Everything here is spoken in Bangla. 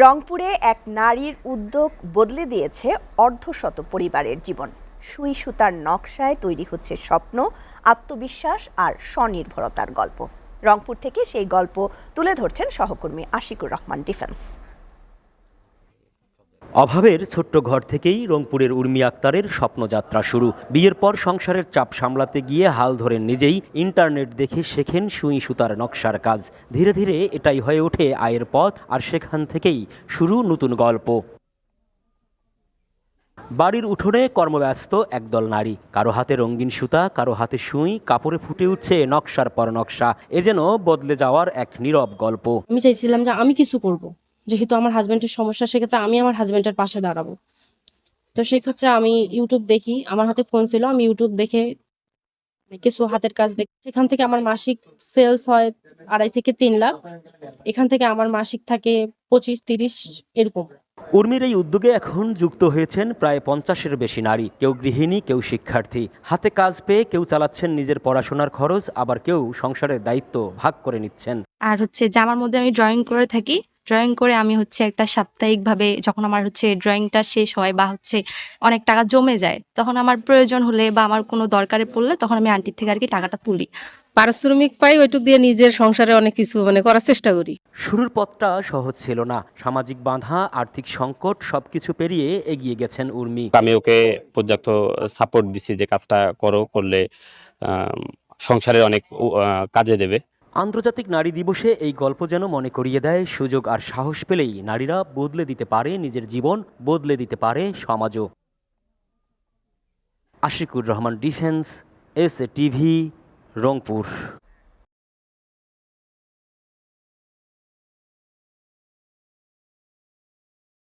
রংপুরে এক নারীর উদ্যোগ বদলে দিয়েছে অর্ধশত পরিবারের জীবন। সুই সুতার নকশায় তৈরি হচ্ছে স্বপ্ন, আত্মবিশ্বাস আর স্বনির্ভরতার গল্প। রংপুর থেকে সেই গল্প তুলে ধরছেন সহকর্মী আশিকুর রহমান ডিফেন্স। অভাবের ছোট্ট ঘর থেকেই রংপুরের উর্মি আক্তারের স্বপ্নযাত্রা শুরু। বিয়ের পর সংসারের চাপ সামলাতে গিয়ে হাল ধরেন নিজেই। ইন্টারনেট দেখে শেখেন সুই সুতার নকশার কাজ। ধীরে ধীরে এটাই হয়ে ওঠে আয়ের পথ, আর সেখান থেকেই শুরু নতুন গল্প। বাড়ির উঠোনে কর্মব্যস্ত একদল নারী, কারো হাতে রঙিন সুতা, কারো হাতে সুই, কাপড়ে ফুটে উঠছে নকশার পর নকশা। এ যেন বদলে যাওয়ার এক নীরব গল্প। আমি চাইছিলাম যে আমি কিছু করব, যেহেতু আমার হাজবেন্ডের সমস্যা, সেক্ষেত্রে আমি আমার হাজবেন্ডের পাশে দাঁড়াবো। তো সেক্ষেত্রে আমি ইউটিউব দেখি, আমার হাতে ফোন ছিল, আমি ইউটিউব দেখে কিছু হাতের কাজ দেখি। সেখান থেকে আমার মাসিক সেলস হয় 2.5 থেকে 3 লাখ। এখান থেকে আমার মাসিক থাকে 25-30 এরকম। উর্মির এই উদ্যোগে এখন যুক্ত হয়েছেন প্রায় 50-এর বেশি নারী। কেউ গৃহিণী, কেউ শিক্ষার্থী। হাতে কাজ পেয়ে কেউ চালাচ্ছেন নিজের পড়াশোনার খরচ, আবার কেউ সংসারের দায়িত্ব ভাগ করে নিচ্ছেন। আর জামার মধ্যে আমি ড্রয়িং করে থাকি। ড্রয়িং করে আমি একটা সাপ্তাহিকভাবে, যখন আমার ড্রয়িংটা শেষ হয় বা অনেক টাকা জমে যায়, তখন আমার প্রয়োজন হলে বা আমার কোনো দরকারে পড়লে তখন আমি আন্টির থেকে টাকাটা তুলি। পারিশ্রমিক পাই, ওইটুক দিয়ে নিজের সংসারে অনেক কিছু করার চেষ্টা করি। শুরুর পথটা সহজ ছিল না। সামাজিক বাধা, আর্থিক সংকট সবকিছু পেরিয়ে এগিয়ে গেছেন উর্মি। আমি ওকে পর্যাপ্ত সাপোর্ট দিছি যে কাজটা করলে সংসারে অনেক কাজে দেবে। আন্তর্জাতিক নারী দিবসে এই গল্প যেন মনে করিয়ে দেয়, সুযোগ আর সাহস পেলেই নারীরা বদলে দিতে পারে নিজের জীবন, বদলে দিতে পারে সমাজও। Ashikur Rahman defence, S TV, Rangpur.